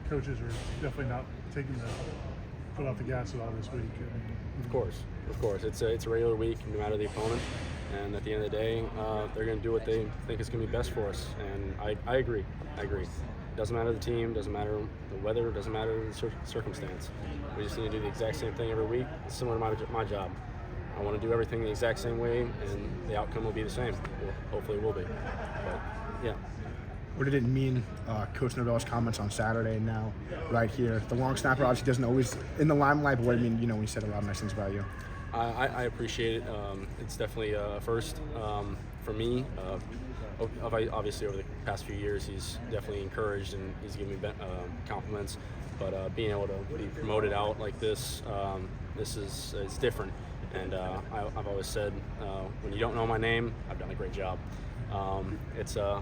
coaches are definitely not taking the foot off the gas at all this week. Of course. It's a regular week, no matter the opponent. And at the end of the day, they're going to do what they think is going to be best for us. And I agree. It doesn't matter the team, doesn't matter the weather, doesn't matter the circumstance. We just need to do the exact same thing every week. It's similar to my job. I want to do everything the exact same way, and the outcome will be the same. Well, hopefully it will be. But, yeah. What did it mean, Coach Novell's comments on Saturday and now right here? The long snapper obviously doesn't always in the limelight, but what did it mean, when he said a lot of nice things about you? I appreciate it. It's definitely a first for me. Obviously, over the past few years, he's definitely encouraged and he's given me compliments. But being able to be promoted out like this, this is different. And I've always said, when you don't know my name, I've done a great job. It's a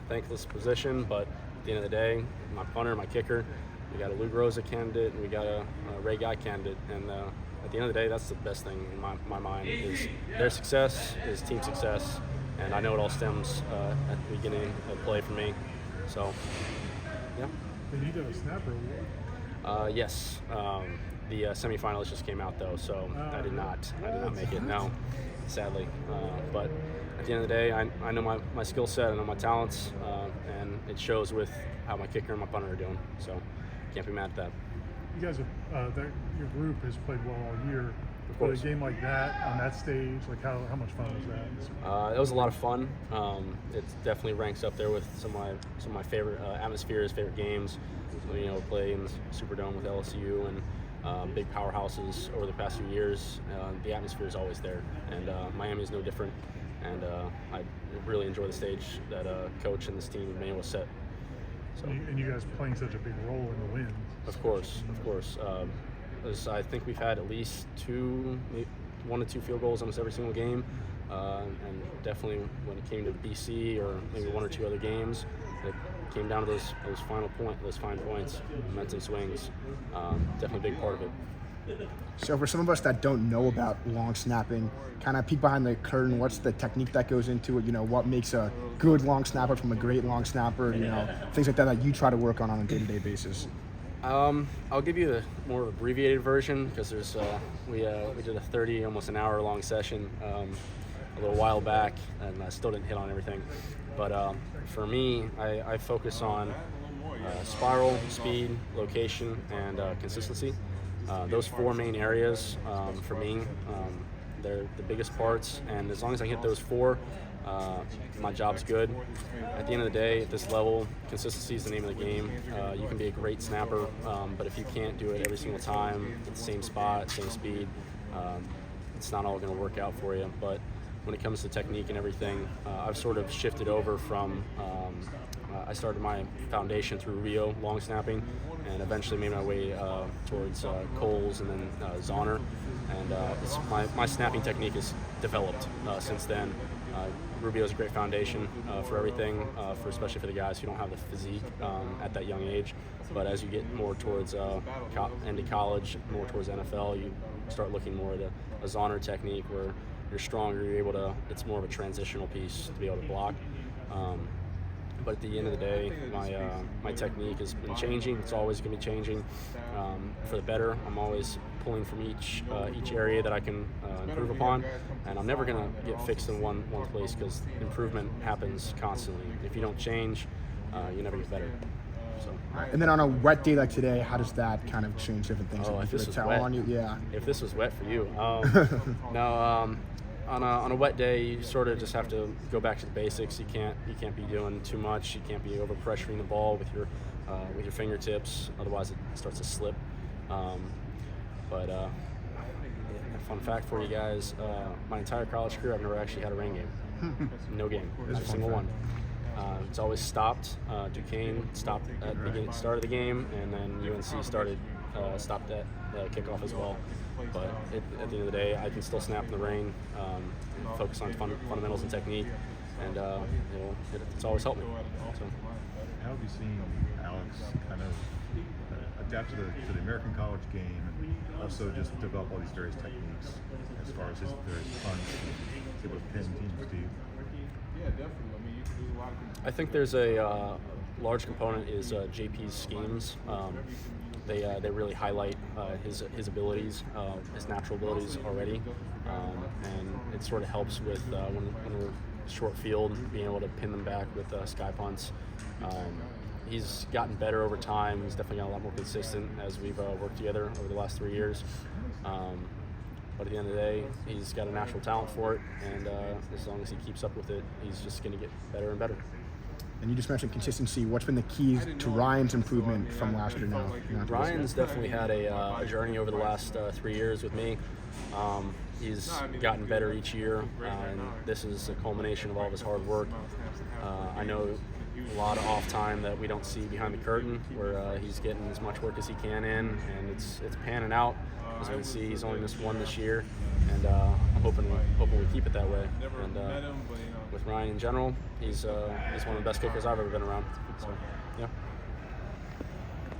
thankless position, but at the end of the day, my punter, my kicker, we got a Lou Groza candidate and we got a Ray Guy candidate. And at the end of the day, that's the best thing in my mind is their success, is team success. And I know it all stems at the beginning of play for me. So, yeah. They need a snapper award. Yes. The semifinalists just came out though, so I did not make it. No, sadly. But at the end of the day, I know my skill set, I know my talents, and it shows with how my kicker and my punter are doing. So can't be mad at that. You guys have your group has played well all year. Of But a course. game like that on that stage, like how much fun was that? It was a lot of fun. It definitely ranks up there with some of my favorite atmospheres, favorite games. Play in the Superdome with LSU and big powerhouses over the past few years. The atmosphere is always there, and Miami is no different. And I really enjoy the stage that Coach and this team have been able to set. So. And you guys playing such a big role in the win. Of course. I think we've had at least 1 to 2 field goals almost every single game, and definitely when it came to BC or maybe 1 or 2 other games, it came down to those fine points, momentum swings. Definitely a big part of it. So for some of us that don't know about long snapping, kind of peek behind the curtain, what's the technique that goes into it? What makes a good long snapper from a great long snapper? Things like that you try to work on a day-to-day basis. I'll give you the more abbreviated version because there's we did a 30, almost an hour long session a little while back, and I still didn't hit on everything. But for me, I focus on spiral, speed, location, and consistency. Those 4 main areas for me, they're the biggest parts, and as long as I hit those 4, my job's good. At the end of the day, at this level, consistency is the name of the game. You can be a great snapper, but if you can't do it every single time at the same spot, same speed, it's not all going to work out for you. But when it comes to technique and everything, I've sort of shifted over from I started my foundation through Rio long snapping, and eventually made my way towards Coles and then Zahner. And my snapping technique has developed since then. Rubio is a great foundation for everything, especially for the guys who don't have the physique at that young age. But as you get more towards end of college, more towards NFL, you start looking more at a Zahner technique where you're stronger, you're able to, it's more of a transitional piece to be able to block. But at the end of the day, my technique has been changing. It's always going to be changing for the better. I'm always pulling from each area that I can improve upon, and I'm never going to get fixed in one place because improvement happens constantly. If you don't change, you never get better. So. And then on a wet day like today, how does that kind of change different things? Oh, if this was wet, If this was wet for you, no. On a wet day, you sort of just have to go back to the basics. You can't be doing too much. You can't be over pressuring the ball with your fingertips. Otherwise, it starts to slip. But a fun fact for you guys: my entire college career, I've never actually had a rain game. No game, not a single one. It's always stopped. Duquesne stopped at the start of the game, and then UNC stopped at kickoff as well. But at the end of the day, I can still snap in the rain, focus on fundamentals and technique, and it's always helped me. So. How have you seen Alex kind of adapt to the American college game and also just develop all these various techniques as far as his various punts and able to pin teams deep? I think there's a large component is JP's schemes. They really highlight his abilities, his natural abilities already, and it sort of helps with when we're short field, being able to pin them back with sky punts. He's gotten better over time. He's definitely gotten a lot more consistent as we've worked together over the last 3 years. But at the end of the day, he's got a natural talent for it, and as long as he keeps up with it, he's just going to get better and better. And you just mentioned consistency. What's been the keys to Ryan's improvement from last year now? Ryan's definitely had a journey over the last 3 years with me. He's gotten better each year, and this is a culmination of all of his hard work. I know a lot of off time that we don't see behind the curtain, where he's getting as much work as he can in, and it's panning out. As we can see, he's only missed one this year, and I'm hoping we keep it that way. And with Ryan in general, he's one of the best kickers I've ever been around. So, yeah.